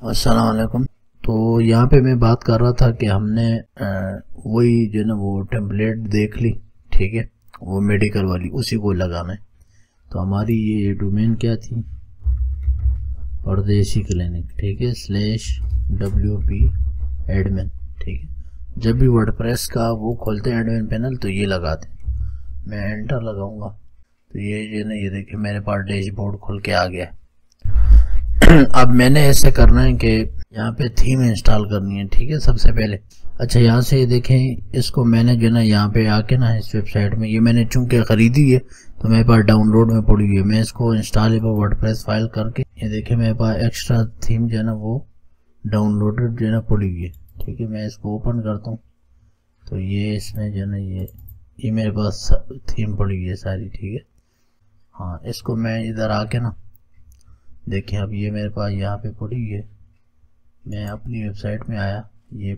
अस्सलाम वालेकुम। तो यहाँ पे मैं बात कर रहा था कि हमने वही जो ना वो टेम्पलेट देख ली, ठीक है, वो मेडिकल वाली उसी को लगाना है। तो हमारी ये डोमेन क्या थी, परदेसी क्लिनिक, ठीक है, /WP एडमिन, ठीक है। जब भी वर्डप्रेस का वो खोलते हैं एडमिन पैनल तो ये लगाते हैं। मैं एंटर लगाऊंगा तो ये जो ना ये देखिए मेरे पास डैशबोर्ड खुल के आ गया। अब मैंने ऐसे करना है कि यहाँ पे थीम इंस्टॉल करनी है, ठीक है, सबसे पहले। अच्छा, यहाँ से देखें, इसको मैंने जो ना यहाँ पे आके ना इस वेबसाइट में ये मैंने चूंकि खरीदी है तो मेरे पास डाउनलोड में पड़ी हुई है। मैं इसको इंस्टॉलेबल वर्डप्रेस फाइल करके ये देखें मेरे पास एक्स्ट्रा थीम जो है ना वो डाउनलोडेड जो है ना पड़ी हुई है, ठीक है। मैं इसको ओपन करता हूँ तो ये इसमें जो है ना ये मेरे पास थीम पड़ी हुई है सारी, ठीक है। हाँ, इसको मैं इधर आके ना देखिए, अब ये मेरे पास यहाँ पे पड़ी हुई है। मैं अपनी वेबसाइट में आया, ये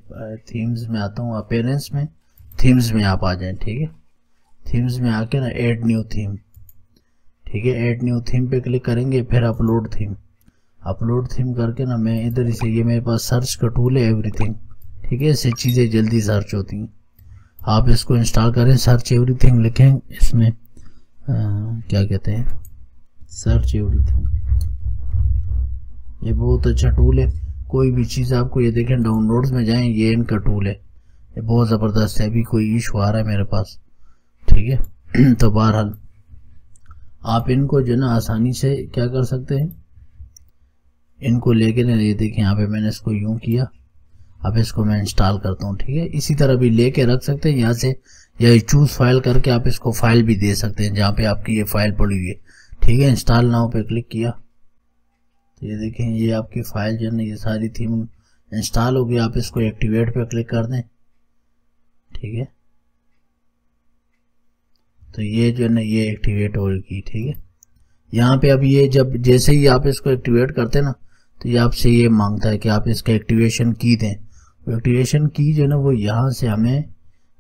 थीम्स में आता हूँ, अपीयरेंस में थीम्स में आप आ जाएं, ठीक है। थीम्स में आके ना ऐड न्यू थीम, ठीक है, ऐड न्यू थीम पे क्लिक करेंगे, फिर अपलोड थीम करके ना मैं इधर ही से, ये मेरे पास सर्च का टूल है एवरीथिंग, ठीक है, इससे चीज़ें जल्दी सर्च होती हैं। आप इसको इंस्टॉल करें, सर्च एवरीथिंग लिखें, इसमें क्या कहते हैं, सर्च एवरीथिंग। ये बहुत अच्छा टूल है। कोई भी चीज़ आपको, ये देखें डाउनलोड्स में जाएं, ये इनका टूल है, ये बहुत ज़बरदस्त है। अभी कोई इशू आ रहा है मेरे पास, ठीक है। तो बहरहाल आप इनको जो ना आसानी से क्या कर सकते हैं, इनको लेके ना, ये देखें यहाँ पे मैंने इसको यूं किया। अब इसको मैं इंस्टॉल करता हूँ, ठीक है। इसी तरह भी लेके रख सकते हैं यहाँ से, या चूज फाइल करके आप इसको फाइल भी दे सकते हैं जहाँ पे आपकी ये फाइल पड़ी हुई है, ठीक है। इंस्टॉल नाउ पे क्लिक किया तो ये देखें ये आपकी फाइल जो है ये सारी थीम इंस्टॉल होगी। आप इसको एक्टिवेट पे क्लिक कर दें, ठीक है। तो ये जो है ना ये एक्टिवेट होगी, ठीक है। यहाँ पे अब ये जब जैसे ही आप इसको एक्टिवेट करते हैं ना तो ये आपसे ये मांगता है कि आप इसका एक्टिवेशन की दें। एक्टिवेशन की जो है ना वो यहाँ से हमें,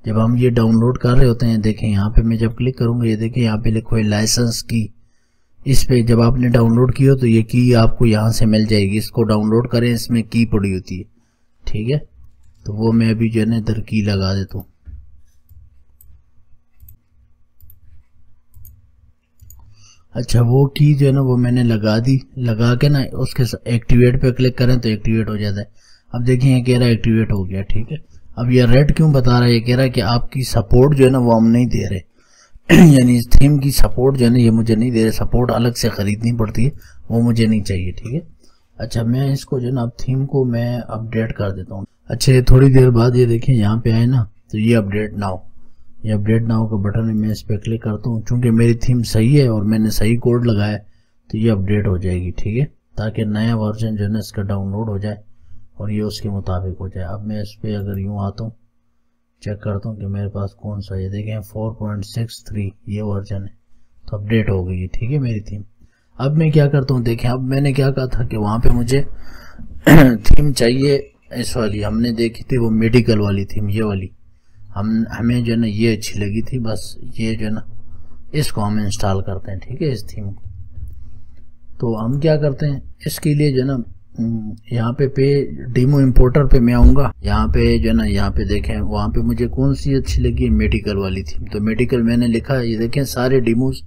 जब हम ये डाउनलोड कर रहे होते हैं, देखें यहाँ पे मैं जब क्लिक करूँगा, ये देखें यहाँ पे लिखो है लाइसेंस की। इस पे जब आपने डाउनलोड की हो तो ये की आपको यहाँ से मिल जाएगी। इसको डाउनलोड करें, इसमें की पड़ी होती है, ठीक है। तो वो मैं अभी जो है ना इधर की लगा देता हूँ। अच्छा, वो की जो है ना वो मैंने लगा दी, लगा के ना उसके एक्टिवेट पे क्लिक करें तो एक्टिवेट हो जाता है। अब देखिए ये कह रहा है एक्टिवेट हो गया, ठीक है। अब ये रेड क्यों बता रहा है, ये कह रहा है कि आपकी सपोर्ट जो है ना वो हम नहीं दे रहे यानी इस थीम की सपोर्ट जो है ना ये मुझे नहीं दे रहे, सपोर्ट अलग से खरीदनी पड़ती है, वो मुझे नहीं चाहिए, ठीक है। अच्छा, मैं इसको जो है ना अब थीम को मैं अपडेट कर देता हूँ। अच्छा, ये थोड़ी देर बाद ये देखिए यहाँ पे आए ना तो ये अपडेट नाउ का बटन है, मैं इस पर क्लिक करता हूँ। चूंकि मेरी थीम सही है और मैंने सही कोड लगाया तो ये अपडेट हो जाएगी, ठीक है, ताकि नया वर्जन जो है ना इसका डाउनलोड हो जाए और ये उसके मुताबिक हो जाए। अब मैं इस पर अगर यूँ आता हूँ, चेक करता हूँ कि मेरे पास कौन सा, ये देखें 4.63 ये वर्जन है, तो अपडेट हो गई है, ठीक है, मेरी थीम। अब मैं क्या करता हूँ, देखें अब मैंने क्या कहा था कि वहाँ पे मुझे थीम चाहिए इस वाली, हमने देखी थी वो मेडिकल वाली थीम, ये वाली हमें जो है ना ये अच्छी लगी थी। बस ये जो है ना इसको हम इंस्टॉल करते हैं, ठीक है, इस थीम को। तो हम क्या करते हैं इसके लिए जो है ना यहाँ पे डेमो इंपोर्टर पे मैं आऊँगा। यहाँ पे जो है ना यहाँ पे देखें वहाँ पे मुझे कौन सी अच्छी लगी, मेडिकल वाली थीम। तो मेडिकल मैंने लिखा है, ये देखें सारे डेमोज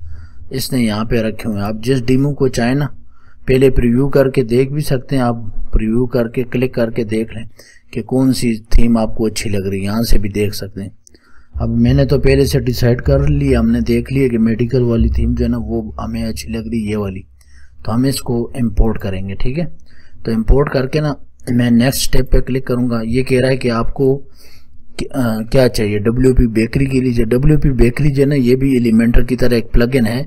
इसने यहाँ पे रखे हुए हैं। आप जिस डेमो को चाहें ना पहले प्रीव्यू करके देख भी सकते हैं। आप प्रीव्यू करके क्लिक करके देख लें कि कौन सी थीम आपको अच्छी लग रही है, यहाँ से भी देख सकते हैं। अब मैंने तो पहले से डिसाइड कर लिया, हमने देख लिया कि मेडिकल वाली थीम जो है ना वो हमें अच्छी लग रही है, ये वाली। तो हम इसको इम्पोर्ट करेंगे, ठीक है। तो इंपोर्ट करके ना मैं नेक्स्ट स्टेप पे क्लिक करूंगा। ये कह रहा है कि आपको क्या चाहिए, WP बेकरी के लिए। WP बेकरी जो है ना ये भी एलिमेंटर की तरह एक प्लगइन है,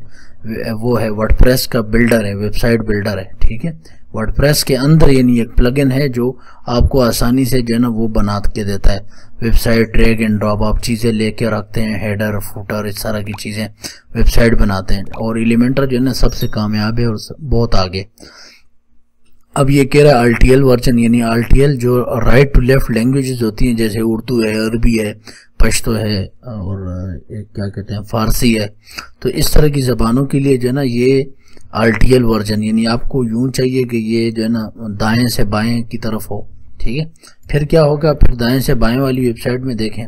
वो है वर्डप्रेस का बिल्डर है, वेबसाइट बिल्डर है, ठीक है। वर्डप्रेस के अंदर यानी एक प्लगइन है जो आपको आसानी से जो है ना वो बना के देता है वेबसाइट, ड्रैग एंड ड्रॉप, आप चीज़ें लेके रखते हैं, हेडर फुटर इस तरह की चीज़ें, वेबसाइट बनाते हैं। और एलिमेंटर जो है ना सबसे कामयाब है और बहुत आगे। अब ये कह रहा है RTL वर्जन, यानी RTL जो राइट टू लेफ्ट लैंग्वेजेस होती हैं, जैसे उर्दू है, अरबी है, पश्तो है और क्या कहते हैं फारसी है। तो इस तरह की ज़बानों के लिए जो है ना ये RTL वर्जन, यानी आपको यूं चाहिए कि ये जो है ना दाएं से बाएं की तरफ हो, ठीक है। फिर क्या होगा, फिर दाएं से बाएं वाली वेबसाइट में देखें,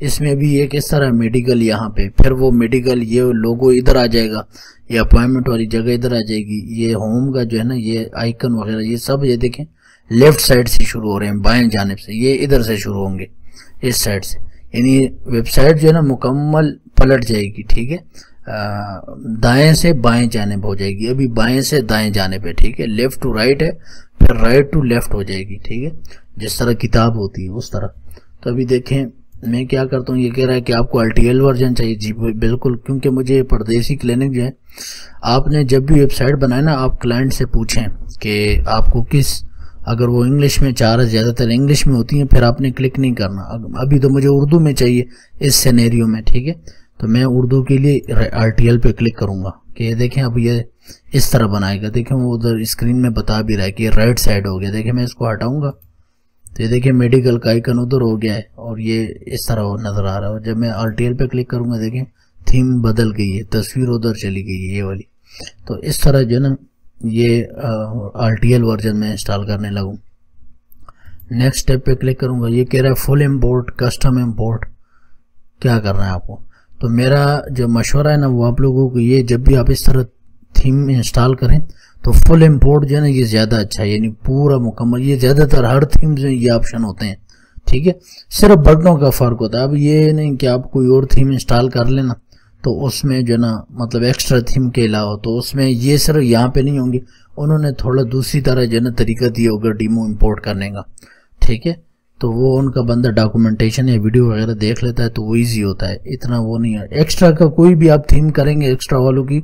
इसमें भी एक इस तरह मेडिकल यहाँ पे, फिर वो मेडिकल ये लोगो इधर आ जाएगा, ये अपॉइंटमेंट वाली जगह इधर आ जाएगी, ये होम का जो है ना ये आइकन वगैरह ये सब ये देखें लेफ्ट साइड से शुरू हो रहे हैं, बाएं जानिब से, ये इधर से शुरू होंगे इस साइड से, यानी वेबसाइट जो है ना मुकम्मल पलट जाएगी, ठीक है। दाएं से बाएं जानिब हो जाएगी, अभी बाएं से दाएं जानिब है, ठीक है। लेफ्ट टू राइट है, फिर राइट टू लेफ्ट हो जाएगी, ठीक है, जिस तरह किताब होती है उस तरह। तो अभी देखें मैं क्या करता हूँ, ये कह रहा है कि आपको RTL वर्जन चाहिए, जी बिल्कुल, क्योंकि मुझे परदेसी क्लिनिक जो है, आपने जब भी वेबसाइट बनाए ना आप क्लाइंट से पूछें कि आपको किस, अगर वो इंग्लिश में चाह रहा है, ज़्यादातर इंग्लिश में होती है, फिर आपने क्लिक नहीं करना। अभी तो मुझे उर्दू में चाहिए इस सिनेरियो में, ठीक है, तो मैं उर्दू के लिए RTL पे क्लिक करूँगा कि ये देखें अब ये इस तरह बनाएगा। देखें वो उधर स्क्रीन में बता भी रहा है कि राइट साइड हो गया। देखें मैं इसको हटाऊँगा तो ये देखिए मेडिकल का आइकन उधर हो गया है और ये इस तरह नज़र आ रहा है। जब मैं RTL पे क्लिक करूँगा देखें थीम बदल गई है, तस्वीर उधर चली गई है ये वाली। तो इस तरह जो है ना ये RTL वर्जन में इंस्टॉल करने लगूँ। नेक्स्ट स्टेप पे क्लिक करूँगा, ये कह रहा है फुल इम्पोर्ट, कस्टम इम्पोर्ट, क्या करना है आपको। तो मेरा जो मशवरा है ना वो आप लोगों को ये, जब भी आप इस तरह थीम इंस्टॉल करें तो फुल इम्पोर्ट जो है ना ये ज़्यादा अच्छा है, यानी पूरा मुकम्मल। ये ज़्यादातर हर थीम में ये ऑप्शन होते हैं, ठीक है, सिर्फ बटनों का फ़र्क होता है। अब ये नहीं कि आप कोई और थीम इंस्टॉल कर लेना तो उसमें जो ना मतलब एक्स्ट्रा थीम के अलावा तो उसमें ये सिर्फ यहाँ पे नहीं होंगे, उन्होंने थोड़ा दूसरी तरह जो ना तरीका दिया होगा डीमो इंपोर्ट करने का, ठीक है। तो वो उनका बंदा डॉक्यूमेंटेशन या वीडियो वगैरह देख लेता है तो वो ईजी होता है, इतना वो नहीं है। एक्स्ट्रा का कोई भी आप थीम करेंगे एक्स्ट्रा वालों की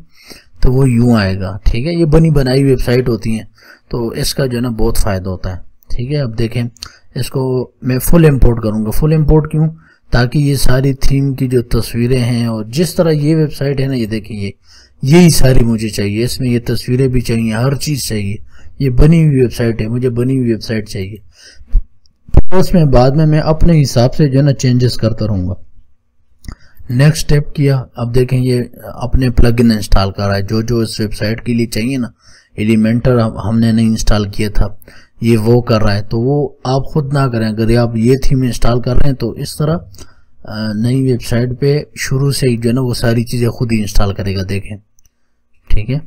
तो वो यूँ आएगा, ठीक है। ये बनी बनाई वेबसाइट होती हैं तो इसका जो है ना बहुत फ़ायदा होता है, ठीक है। अब देखें इसको मैं फुल इंपोर्ट करूँगा। फुल इंपोर्ट क्यों, ताकि ये सारी थीम की जो तस्वीरें हैं और जिस तरह ये वेबसाइट है ना, ये देखिए यही सारी मुझे चाहिए, इसमें ये तस्वीरें भी चाहिए, हर चीज़ चाहिए। ये बनी हुई वेबसाइट है, मुझे बनी हुई वेबसाइट चाहिए। उसमें बाद में मैं अपने हिसाब से जो है ना चेंजेस करता रहूँगा। नेक्स्ट स्टेप किया, अब देखें ये अपने प्लगइन इंस्टॉल कर रहा है जो जो इस वेबसाइट के लिए चाहिए ना। एलिमेंटर हमने नहीं इंस्टॉल किया था, ये वो कर रहा है। तो वो आप खुद ना करें, अगर आप ये थीम इंस्टॉल कर रहे हैं तो इस तरह नई वेबसाइट पे शुरू से ही जो है ना वो सारी चीज़ें खुद ही इंस्टॉल करेगा, देखें, ठीक है।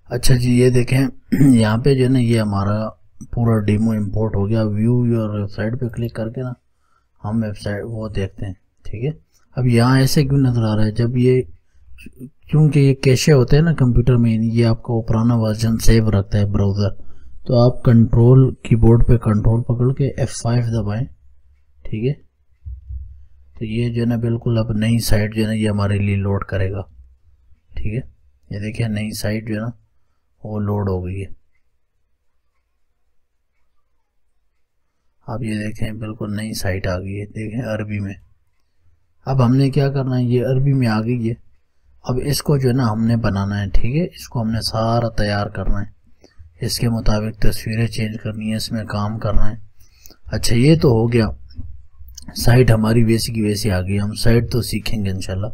अच्छा जी, ये देखें यहाँ पे जो है ना ये हमारा पूरा डेमो इंपोर्ट हो गया। व्यू योर वेबसाइट पे क्लिक करके ना हम वेबसाइट वो देखते हैं, ठीक है। अब यहाँ ऐसे क्यों नज़र आ रहा है, जब ये क्योंकि ये कैशे होते हैं ना कंप्यूटर में, ये आपको पुराना वर्जन सेव रखता है ब्राउज़र। तो आप कंट्रोल कीबोर्ड पे कंट्रोल पकड़ के F5 दबाएं, ठीक है। तो ये जो है ना बिल्कुल अब नई साइट जो है ना ये हमारे लिए लोड करेगा, ठीक है। ये देखिए नई साइट जो है ना वो लोड हो गई है। अब ये देखें बिल्कुल नई साइट आ गई है, देखें अरबी में। अब हमने क्या करना है, ये अरबी में आ गई है। अब इसको जो है ना हमने बनाना है, ठीक है। इसको हमने सारा तैयार करना है, इसके मुताबिक तस्वीरें चेंज करनी है, इसमें काम करना है। अच्छा ये तो हो गया, साइट हमारी वैसी की वैसी आ गई। हम साइट तो सीखेंगे इंशाल्लाह।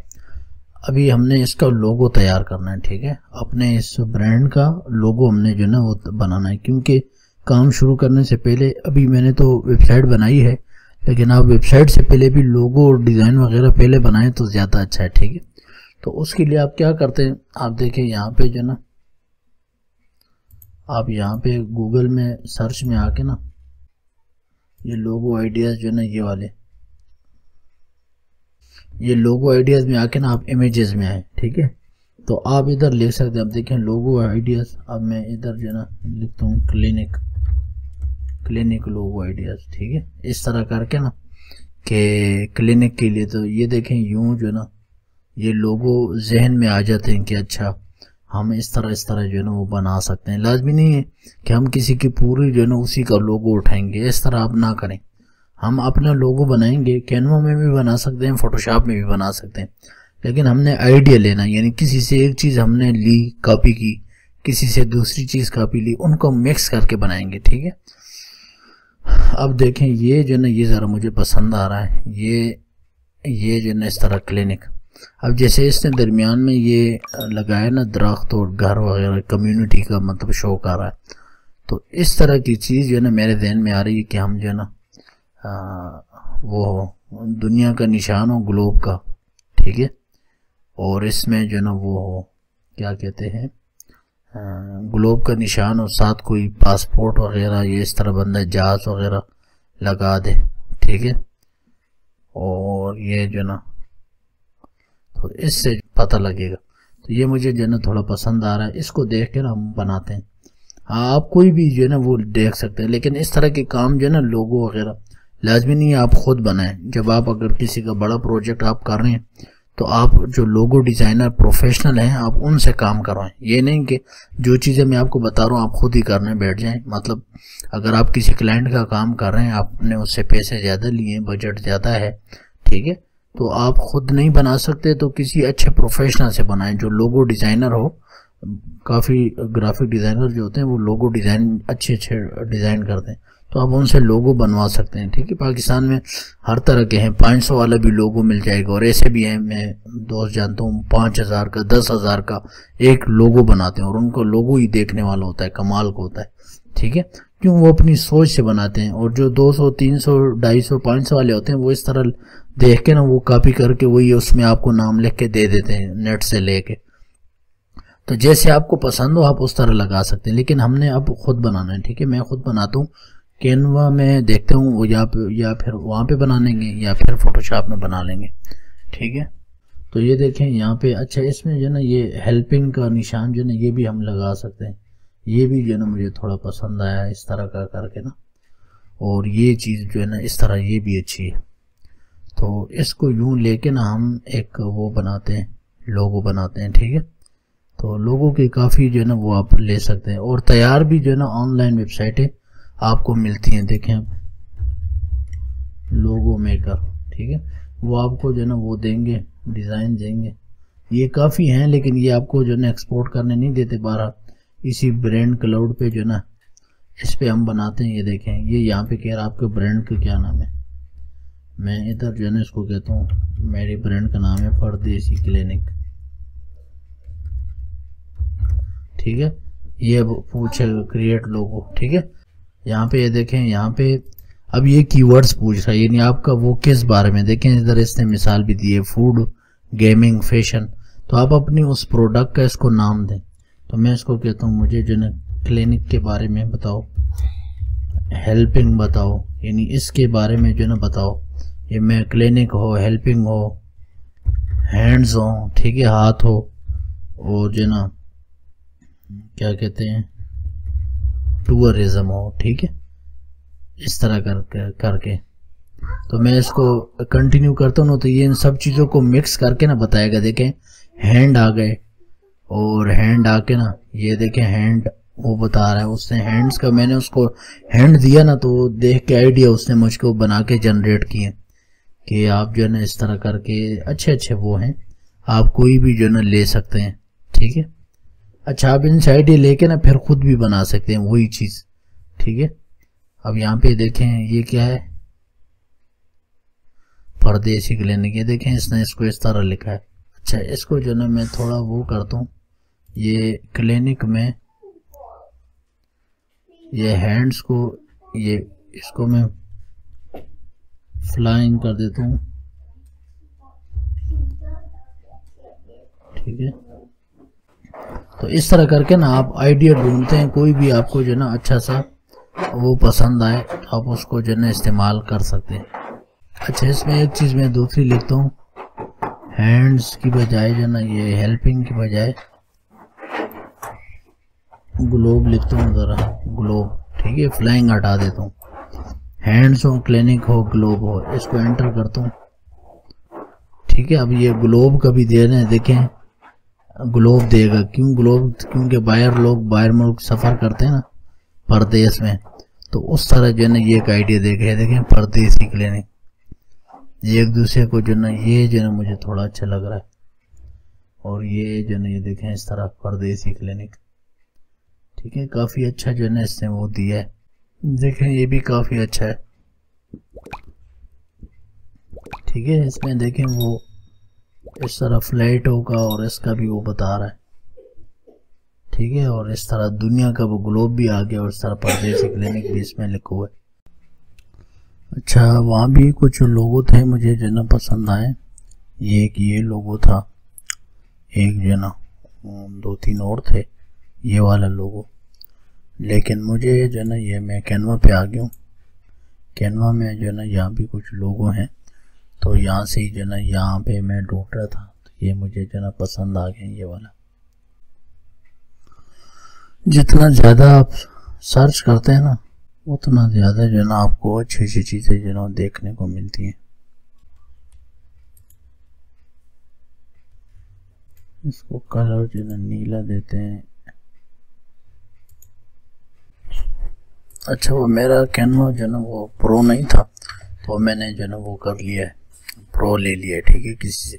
अभी हमने इसका लोगो तैयार करना है, ठीक है। अपने इस ब्रांड का लोगो हमने जो है ना वो बनाना है, क्योंकि काम शुरू करने से पहले, अभी मैंने तो वेबसाइट बनाई है लेकिन आप वेबसाइट से पहले भी लोगो और डिज़ाइन वगैरह पहले बनाएं तो ज़्यादा अच्छा है, ठीक है। तो उसके लिए आप क्या करते हैं, आप देखें यहाँ पे जो ना आप यहाँ पे गूगल में सर्च में आके ना ये लोगो आइडियाज़ जो है ना ये वाले, ये लोगो आइडियाज़ में आके ना आप इमेजेस में आए, ठीक है। तो आप इधर लिख सकते हैं। अब देखें लोगो आइडियाज़, अब मैं इधर जो है ना लिखता हूँ क्लिनिक लोगो आइडियाज़, ठीक है। इस तरह करके ना कि क्लिनिक के लिए, तो ये देखें यूँ जो है ना ये लोगो जहन में आ जाते हैं कि अच्छा हम इस तरह जो है ना वो बना सकते हैं। लाजमी नहीं है कि हम किसी की पूरी जो है ना उसी का लोगो उठाएंगे, इस तरह आप ना करें। हम अपना लोगो बनाएंगे, कैनवा में भी बना सकते हैं, फोटोशॉप में भी बना सकते हैं, लेकिन हमने आइडिया लेना, यानी किसी से एक चीज़ हमने ली कॉपी की, किसी से दूसरी चीज़ कॉपी ली, उनको मिक्स करके बनाएंगे, ठीक है। अब देखें ये जो है ना ये ज़रा मुझे पसंद आ रहा है, ये ये जो ना इस तरह क्लिनिक। अब जैसे इसने दरमियान में ये लगाया ना दरख्त और घर वगैरह, कम्युनिटी का मतलब शो कर रहा है, तो इस तरह की चीज़ जो है ना मेरे जहन में आ रही है कि हम जो है ना वो दुनिया का निशान हो ग्लोब का, ठीक है, और इसमें जो है ना वो हो क्या कहते हैं ग्लोब का निशान और साथ कोई पासपोर्ट वगैरह, ये इस तरह बंदा जहाज वगैरह लगा दे, ठीक है। और ये जो ना तो इससे पता लगेगा। तो ये मुझे जो है ना थोड़ा पसंद आ रहा है, इसको देख के ना हम बनाते हैं। हाँ, आप कोई भी जो है ना वो देख सकते हैं, लेकिन इस तरह के काम जो है ना लोगो वगैरह लाजमी नहीं है आप खुद बनाएं। जब आप अगर किसी का बड़ा प्रोजेक्ट आप कर रहे हैं तो आप जो लोगो डिज़ाइनर प्रोफेशनल हैं आप उनसे काम करवाएं। ये नहीं कि जो चीज़ें मैं आपको बता रहा हूँ आप खुद ही करने बैठ जाएं। मतलब अगर आप किसी क्लाइंट का काम कर रहे हैं, आपने उससे पैसे ज़्यादा लिए, बजट ज़्यादा है, ठीक है, तो आप खुद नहीं बना सकते तो किसी अच्छे प्रोफेशनल से बनाएं जो लोगो डिज़ाइनर हो। काफ़ी ग्राफिक डिज़ाइनर जो होते हैं वो लोगो डिज़ाइन अच्छे डिज़ाइन करते हैं, तो आप उनसे लोगो बनवा सकते हैं, ठीक है। पाकिस्तान में हर तरह के हैं, 500 वाला भी लोगो मिल जाएगा, और ऐसे भी हैं, मैं दोस्त जानता हूँ 5000 का 10,000 का एक लोगो बनाते हैं, और उनको लोगो ही देखने वाला होता है, कमाल का होता है, ठीक है। क्यों? वो अपनी सोच से बनाते हैं। और जो 200 300 250 500 वाले होते हैं वो इस तरह देख के ना वो कॉपी करके वही उसमें आपको नाम लिख के दे देते हैं नेट से लेके। तो जैसे आपको पसंद हो आप उस तरह लगा सकते हैं, लेकिन हमने अब खुद बनाना है, ठीक है। मैं खुद बनाता हूँ कैनवा में, देखते हूँ वो या फिर वहाँ पे बना लेंगे या फिर फोटोशॉप में बना लेंगे, ठीक है। तो ये देखें यहाँ पे, अच्छा इसमें जो है ना ये हेल्पिंग का निशान जो है ना ये भी हम लगा सकते हैं। ये भी जो है ना मुझे थोड़ा पसंद आया इस तरह का करके ना, और ये चीज़ जो है ना इस तरह ये भी अच्छी है। तो इसको यूं लेके ना हम एक वो बनाते हैं, लोगो बनाते हैं, ठीक है। तो लोगों की काफ़ी जो है ना वो आप ले सकते हैं, और तैयार भी जो है ना ऑनलाइन वेबसाइटें आपको मिलती हैं। देखें लोगो मेकर, ठीक है, वो आपको जो है ना वो देंगे, डिज़ाइन देंगे। ये काफ़ी हैं लेकिन ये आपको जो है ना एक्सपोर्ट करने नहीं देते बाहर। इसी ब्रांड क्लाउड पे जो है ना इस पे हम बनाते हैं। ये देखें ये यहाँ पे कह रहा है आपके ब्रांड का क्या नाम है, मैं इधर जो है ना इसको कहता हूँ, मेरे ब्रांड का नाम है परदेसी क्लिनिक, ठीक है। ये पूछेगा क्रिएट लोगो, ठीक है। यहाँ पे ये देखें, यहाँ पे अब ये कीवर्ड्स पूछ रहा है, यानी आपका वो किस बारे में। देखें इधर इसने मिसाल भी दी है, फूड, गेमिंग, फैशन। तो आप अपनी उस प्रोडक्ट का इसको नाम दें। तो मैं इसको कहता हूँ मुझे जो है क्लिनिक के बारे में बताओ, हेल्पिंग बताओ, यानी इसके बारे में जो है ना बताओ। ये मैं क्लिनिक हो, हेल्पिंग हो, हैंड्स हो, ठीक है, हाथ हो, और जो है ना क्या कहते हैं टूरिज्म हो, ठीक है, इस तरह करके। तो मैं इसको कंटिन्यू करता हूँ तो ये इन सब चीज़ों को मिक्स करके ना बताएगा। देखें हैंड आ गए, और हैंड आके ना ये देखें हैंड वो बता रहा है, उसने हैंड्स का मैंने उसको हैंड दिया ना तो देख के आइडिया उसने मुझको बना के जनरेट किए कि आप जो है ना इस तरह करके अच्छे अच्छे वो हैं, आप कोई भी जो है ना ले सकते हैं, ठीक है। अच्छा आप इनसे आइडिया लेके ना फिर खुद भी बना सकते हैं वही चीज़, ठीक है। अब यहाँ पे देखें ये क्या है, परदेसी क्लिनिक, ये देखें इसने इसको इस तरह लिखा है। अच्छा इसको जो ना मैं थोड़ा वो करता हूँ, ये क्लिनिक में ये हैंड्स को ये इसको मैं फ्लाइंग कर देता हूँ, ठीक है। तो इस तरह करके ना आप आइडिया ढूंढते हैं, कोई भी आपको जो ना अच्छा सा वो पसंद आए तो आप उसको जो ना इस्तेमाल कर सकते हैं। अच्छा इसमें एक चीज़ मैं दूसरी लिखता हूँ, हैंड्स की बजाय जो ना ये हेल्पिंग की बजाय ग्लोब लिखता हूँ, ज़रा ग्लोब, ठीक है, फ्लाइंग हटा देता हूँ, हैंड्स हो, क्लिनिक हो, ग्लोब हो, इसको एंटर करता हूँ, ठीक है। अब ये ग्लोब का भी दे रहे हैं, देखें ग्लोब देगा, क्यों ग्लोब, क्योंकि बाहर मुल्क सफ़र करते हैं ना परदेश में, तो उस तरह जो है ना ये एक आइडिया देखें परदेसी क्लिनिक, ये एक दूसरे को जो ना ये जो ना मुझे थोड़ा अच्छा लग रहा है। और ये जो ना ये देखें इस तरह परदेसी क्लिनिक, ठीक है, काफ़ी अच्छा जो है ना इसने वो दिया है, देखें ये भी काफ़ी अच्छा है। ठीक है, इसमें देखें वो इस तरह फ्लैट होगा और इसका भी वो बता रहा है, ठीक है। और इस तरह दुनिया का वो ग्लोब भी आ गया और इस तरह परदेसी क्लिनिक भी इसमें लिखा हुआ है। अच्छा, वहाँ भी कुछ लोगो थे मुझे जो ना पसंद आए। ये लोगो था, एक जो ना 2-3 और थे ये वाला लोगो, लेकिन मुझे जो ना ये मैं कैनवा पे आ गया हूँ। कैनवा में जो ना यहाँ भी कुछ लोगो हैं, तो यहाँ से ही जो ना यहाँ पे मैं ढूंढ रहा था, तो ये मुझे जो ना पसंद आ गया ये वाला। जितना ज़्यादा आप सर्च करते हैं ना, उतना ज़्यादा जो ना आपको अच्छी अच्छी चीज़ें जो ना देखने को मिलती हैं। इसको कलर जो ना नीला देते हैं। अच्छा, वो मेरा कैनवा जो ना वो प्रो नहीं था, तो मैंने जो ना वो कर लिया है, प्रो ले लिया है, ठीक है, किसी से।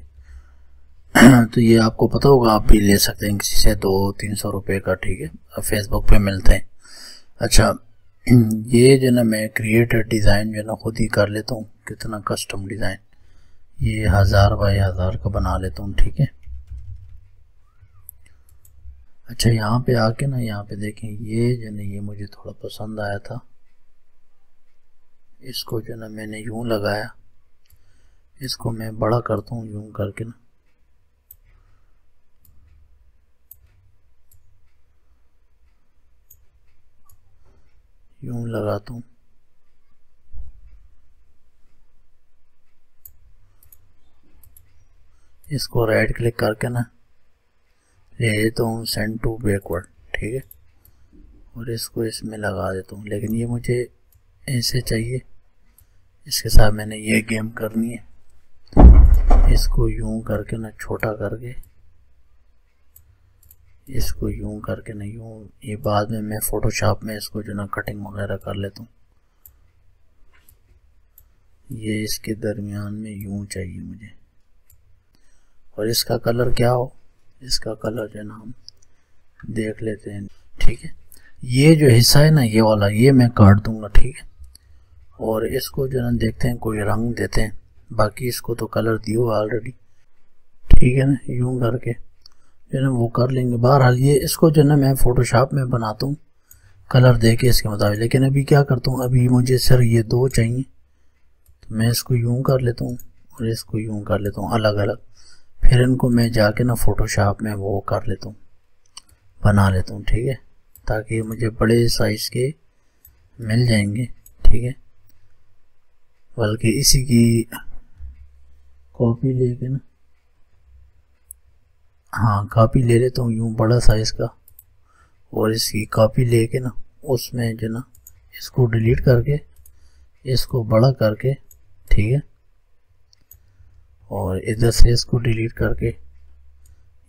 तो ये आपको पता होगा, आप भी ले सकते हैं किसी से 200-300 रुपये का, ठीक है, फेसबुक पे मिलते हैं। अच्छा, ये जो ना मैं क्रिएटर डिज़ाइन जो ना खुद ही कर लेता हूँ, कितना कस्टम डिज़ाइन, ये 1000 बाय 1000 का बना लेता हूँ, ठीक है। अच्छा, यहाँ पे आके ना यहाँ पे देखें, ये जो ना ये मुझे थोड़ा पसंद आया था। इसको जो ना मैंने यूं लगाया, इसको मैं बड़ा करता हूँ यूं करके ना, यूं लगाता हूँ। इसको राइट क्लिक करके ना ले लेता हूँ सेंड टू बैकवर्ड, ठीक है, और इसको इसमें लगा देता हूँ। लेकिन ये मुझे ऐसे चाहिए, इसके साथ मैंने ये गेम करनी है। इसको यूं करके ना छोटा करके, इसको यूं करके ना यूं, ये बाद में मैं फोटोशॉप में इसको जो ना कटिंग वगैरह कर लेता हूँ। ये इसके दरमियान में यूं चाहिए मुझे, और इसका कलर क्या हो, इसका कलर जो ना हम देख लेते हैं, ठीक है। ये जो हिस्सा है ना ये वाला, ये मैं काट दूंगा, ठीक है, और इसको जो ना देखते हैं कोई रंग देते हैं। बाकी इसको तो कलर दियो ऑलरेडी, ठीक है ना, यूं करके जो ना वो कर लेंगे। बहरहाल ये इसको जो ना मैं फोटोशॉप में बनाता हूँ कलर दे के इसके मुताबिक। लेकिन अभी क्या करता हूँ, अभी मुझे सिर्फ ये 2 चाहिए, तो मैं इसको यूं कर लेता हूँ और इसको यूं कर लेता हूँ अलग अलग। फिर इनको मैं जाके ना फोटोशॉप में वो कर लेता हूँ, बना लेता हूँ, ठीक है, ताकि मुझे बड़े साइज के मिल जाएंगे, ठीक है। बल्कि इसी की कॉपी लेके ना, हाँ कॉपी ले लेता हूँ यूँ बड़ा साइज का, और इसकी कॉपी लेके ना उसमें जो ना इसको डिलीट करके इसको बड़ा करके, ठीक है, और इधर से इसको डिलीट करके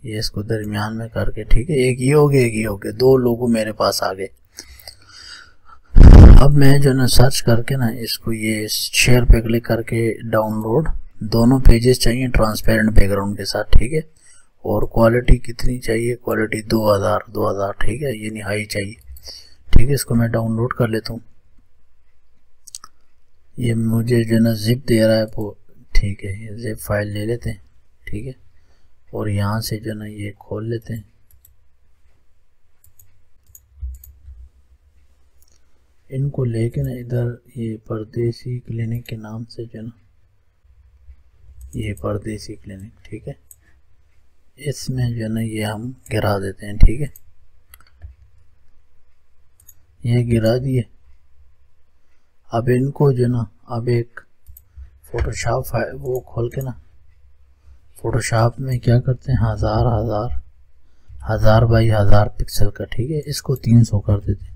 ये इसको दरमियान में करके, ठीक है। एक ये हो गया, एक ये हो गया, 2 लोगो मेरे पास आ गए। अब मैं जो ना सर्च करके ना इसको ये शेयर पे क्लिक करके डाउनलोड, दोनों पेजेस चाहिए ट्रांसपेरेंट बैकग्राउंड के साथ, ठीक है। और क्वालिटी कितनी चाहिए, क्वालिटी 2000, ठीक है, ये नहीं हाई चाहिए, ठीक है। इसको मैं डाउनलोड कर लेता हूँ। ये मुझे जो ना जिप दे रहा है वो, ठीक है, ये जिप फाइल ले लेते हैं, ठीक है, और यहाँ से जो ना ये खोल लेते हैं। इनको लेके ना इधर ये परदेसी क्लिनिक के नाम से जो ना ये परदेसी क्लिनिक, ठीक है, इसमें जो ना ये हम गिरा देते हैं, ठीक है, ये गिरा दिए। अब इनको जो ना अब एक फोटोशॉप वो खोल के ना फोटोशॉप में क्या करते हैं, 1000 बाई 1000 पिक्सल का, ठीक है, इसको 300 कर देते हैं।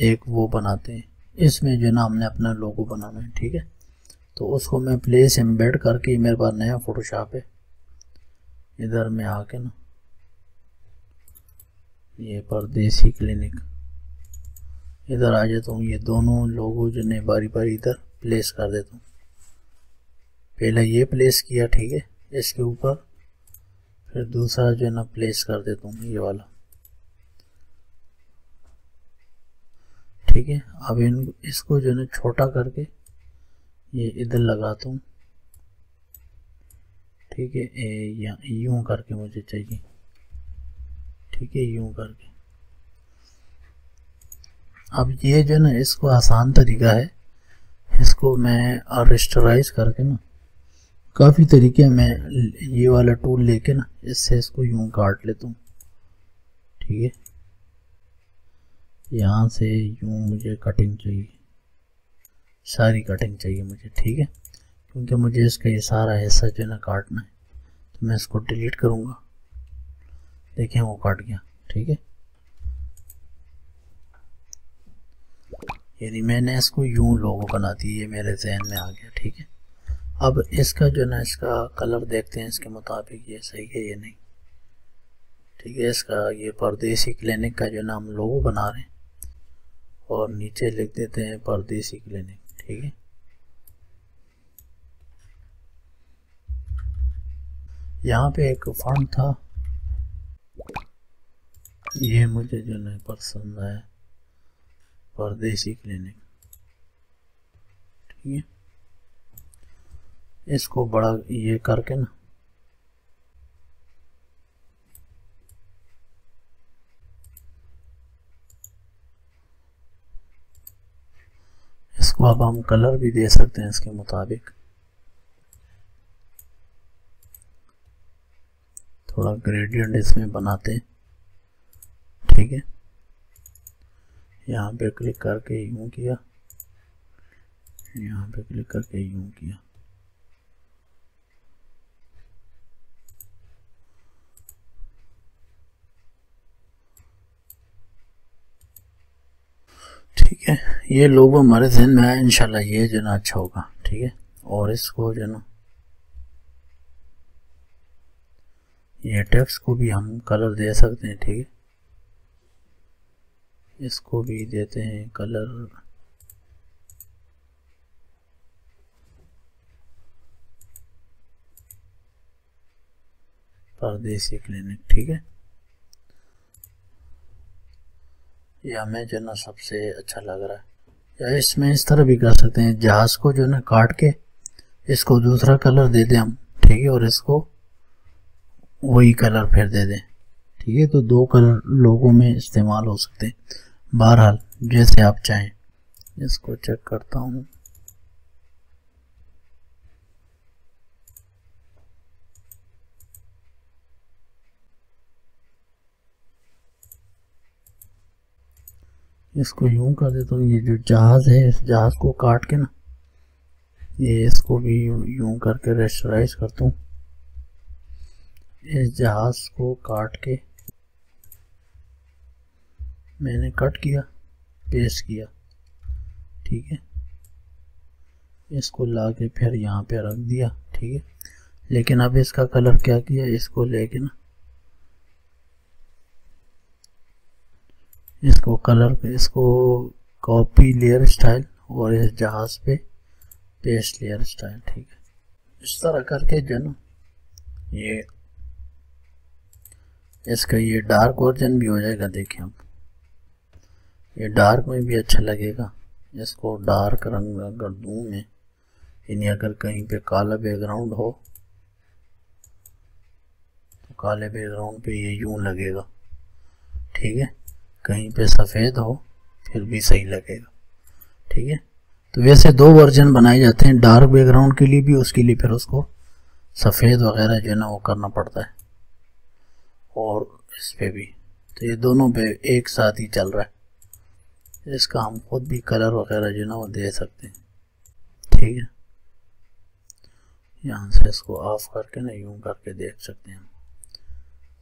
एक वो बनाते हैं, इसमें जो ना हमने अपना लोगो बनाना है, ठीक है। तो उसको मैं प्लेस एम्बेड करके, मेरे पास नया फोटोशॉप है, इधर में आके ना ये परदेसी क्लिनिक इधर आ जाता हूँ। ये दोनों लोगों जो ने बारी बारी इधर प्लेस कर देता हूँ। पहले ये प्लेस किया, ठीक है, इसके ऊपर, फिर दूसरा जो ना प्लेस कर देता हूँ ये वाला, ठीक है। अब इसको जो ना छोटा करके ये इधर लगाता हूँ, ठीक है। या यूं करके मुझे चाहिए, ठीक है, यूं करके। अब ये जो ना, इसको आसान तरीका है, इसको मैं रेस्टोराइज करके ना, काफ़ी तरीके में ये वाला टूल लेके ना, इससे इसको यूं काट लेता हूँ, ठीक है। यहाँ से यूं मुझे कटिंग चाहिए, सारी कटिंग चाहिए मुझे, ठीक है, क्योंकि मुझे इसका ये सारा हिस्सा जो है ना काटना है। तो मैं इसको डिलीट करूँगा, देखें वो कट गया, ठीक है। यानी मैंने इसको यूं लोगो बना दी, ये मेरे जहन में आ गया, ठीक है। अब इसका जो ना, इसका कलर देखते हैं, इसके मुताबिक ये सही है या नहीं, ठीक है। इसका ये परदेसी क्लिनिक का जो ना हम लोगो बना रहे हैं, और नीचे लिख देते हैं परदेसी क्लिनिक, ठीक है। यहाँ पे एक फॉन्ट था, ये मुझे जो ना पसंद आया, परदेसी क्लिनिक, ठीक है। इसको बड़ा ये करके ना, इसको अब हम कलर भी दे सकते हैं इसके मुताबिक, थोड़ा ग्रेडियंट इसमें बनाते हैं, ठीक है। यहाँ पे क्लिक करके यूं किया, यहाँ पे क्लिक करके यूं किया, ठीक है। ये लोगो हमारे जहन में आया, इंशाल्लाह ये जो ना अच्छा होगा, ठीक है। और इसको जो ना, ये टेक्स्ट को भी हम कलर दे सकते हैं, ठीक है। इसको भी देते हैं कलर, परदेसी क्लिनिक, ठीक है। ये हमें जो ना सबसे अच्छा लग रहा है। या इसमें इस तरह भी कर सकते हैं, जहाज को जो ना काट के इसको दूसरा कलर दे दें हम, ठीक है, और इसको वही कलर फिर दे दें, ठीक है। तो दो कलर लोगों में इस्तेमाल हो सकते हैं, बहरहाल जैसे आप चाहें। इसको चेक करता हूँ, इसको यूं कर देता हूँ। ये जो जहाज है, इस जहाज को काट के ना, ये इसको भी यूं करके रेस्टराइज करता हूँ। इस जहाज को काट के मैंने कट किया, पेस्ट किया, ठीक है। इसको ला के फिर यहाँ पे रख दिया, ठीक है। लेकिन अब इसका कलर क्या किया, इसको लेके ना, इसको कलर, इसको कॉपी लेयर स्टाइल, और इस जहाज पे पेस्ट लेयर स्टाइल, ठीक है। इस तरह करके जो ना, ये इसका ये डार्क वर्जन भी हो जाएगा, देखिए आप, ये डार्क में भी अच्छा लगेगा। इसको डार्क रंग अगर दूं मैं, यानी अगर कहीं पे काला बैकग्राउंड हो तो काले बैकग्राउंड पे ये यूं लगेगा, ठीक है। कहीं पे सफ़ेद हो फिर भी सही लगेगा, ठीक है। तो वैसे दो वर्जन बनाए जाते हैं, डार्क बैकग्राउंड के लिए भी, उसके लिए फिर उसको सफ़ेद वगैरह जो है ना वो करना पड़ता है, और इस पे भी। तो ये दोनों पे एक साथ ही चल रहा है। इसका हम खुद भी कलर वगैरह जो है ना वो दे सकते हैं, ठीक है। यहाँ से इसको ऑफ करके ना यूं करके देख सकते हैं,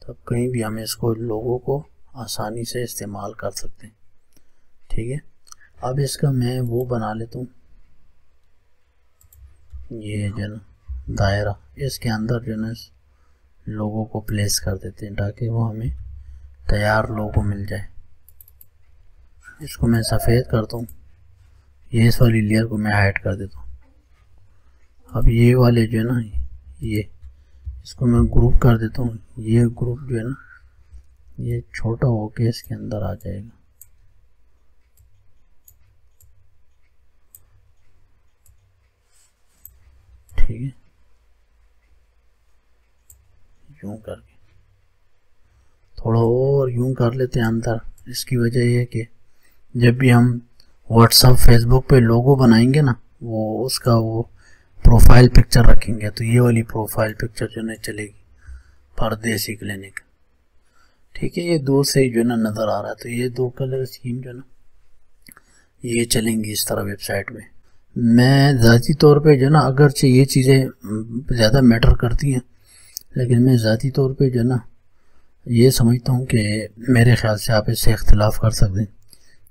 तब कहीं भी हम इसको लोगों को आसानी से इस्तेमाल कर सकते हैं, ठीक है। अब इसका मैं वो बना लेता हूँ, ये जो ना दायरा, इसके अंदर जो ना लोगों को प्लेस कर देते हैं, ताकि वो हमें तैयार लोगो मिल जाए। इसको मैं सफ़ेद करता हूँ, ये इस वाली लेयर को मैं हाइड कर देता हूँ। अब ये वाले जो है ना, ये इसको मैं ग्रुप कर देता हूँ। ये ग्रुप जो है ना, ये छोटा होके इसके अंदर आ जाएगा, ठीक है, यूं करके थोड़ा और यूं कर लेते हैं अंदर। इसकी वजह यह है कि जब भी हम व्हाट्सएप फेसबुक पे लोगो बनाएंगे ना, वो उसका वो प्रोफाइल पिक्चर रखेंगे, तो ये वाली प्रोफाइल पिक्चर जो है चलेगी परदेसी क्लिनिक। ठीक है, ये दूर से ही जो है ना नज़र आ रहा है। तो ये 2 कलर स्कीम जो है ना ये चलेंगी इस तरह वेबसाइट में। मैं ज़ाती तौर पे जो है ना, अगरचे ये चीज़ें ज़्यादा मैटर करती हैं, लेकिन मैं ज़ाती तौर पे जो है ना ये समझता हूँ कि मेरे ख्याल से आप इससे इख्तिलाफ़ कर सकते हैं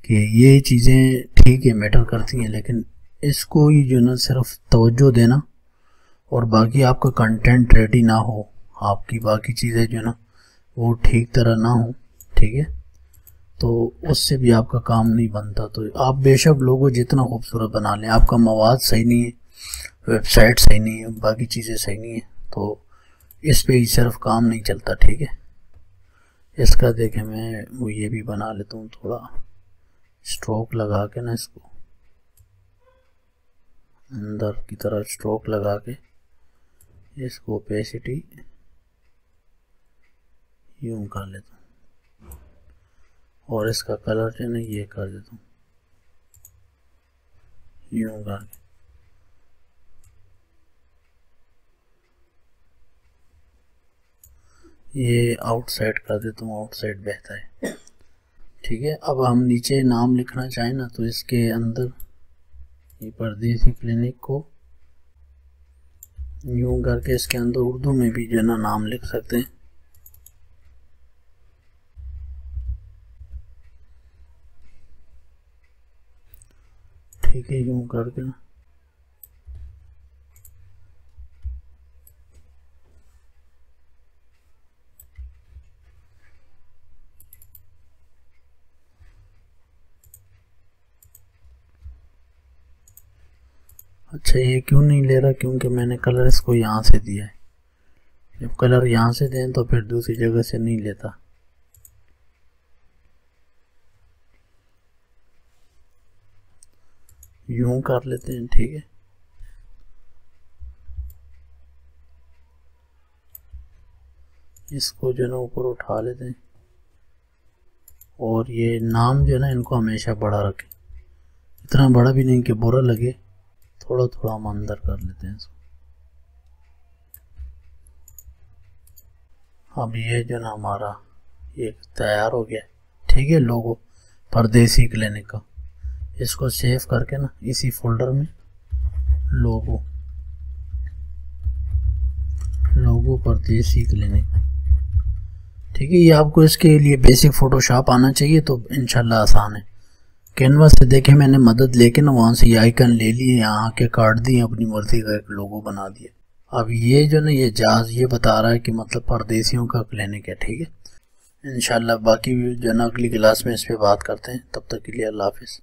कि ये चीज़ें ठीक है मैटर करती हैं, लेकिन इसको ही जो ना सिर्फ तवज्जो देना और बाकी आपका कंटेंट रेडी ना हो, आपकी बाकी चीज़ें जो ना वो ठीक तरह ना हो, ठीक है, तो उससे भी आपका काम नहीं बनता। तो आप बेशक लोगों जितना खूबसूरत बना लें, आपका मवाद सही नहीं है, वेबसाइट सही नहीं है, बाकी चीज़ें सही नहीं है, तो इस पे ही सिर्फ काम नहीं चलता। ठीक है, इसका देखें मैं वो ये भी बना लेता हूँ, थोड़ा स्ट्रोक लगा के ना, इसको अंदर की तरफ स्ट्रोक लगा के इसको ओपेसिटी यूं कर लेता हूँ और इसका कलर जो है ना ये कर देता हूँ यूं करके। ये आउटसाइड कर देता हूँ, आउटसाइड बेहतर है। ठीक है, अब हम नीचे नाम लिखना चाहें ना, तो इसके अंदर ये परदेसी क्लिनिक को यूं करके इसके अंदर उर्दू में भी जो है ना नाम लिख सकते हैं। ठीक है, यूं करके ना अच्छा, ये क्यों नहीं ले रहा, क्योंकि मैंने कलर इसको यहाँ से दिया है। जब कलर यहाँ से दें तो फिर दूसरी जगह से नहीं लेता। यूं कर लेते हैं। ठीक है, इसको जो है ना ऊपर उठा लेते हैं और ये नाम जो है ना इनको हमेशा बड़ा रखें, इतना बड़ा भी नहीं कि बुरा लगे, थोड़ा थोड़ा हम अंदर कर लेते हैं इसको। अब ये जो ना हमारा ये तैयार हो गया। ठीक है, लोगो परदेसी क्लिनिक का, इसको सेव करके ना इसी फोल्डर में लोगो परदेसी क्लिनिक। ठीक है, ये आपको इसके लिए बेसिक फोटोशॉप आना चाहिए, तो इंशाल्लाह आसान है। कैनवा से देखे मैंने मदद लेके ना वहाँ से ये आइकन ले लिए, यहाँ के काट दिए, अपनी मर्जी का एक लोगो बना दिया। अब ये जो ना ये जहाज ये बता रहा है कि मतलब परदेसियों का क्लिनिक है। ठीक है, इंशाल्लाह बाकी जो ना अगली क्लास में इस पे बात करते हैं। तब तक के लिए अल्लाह हाफिज़।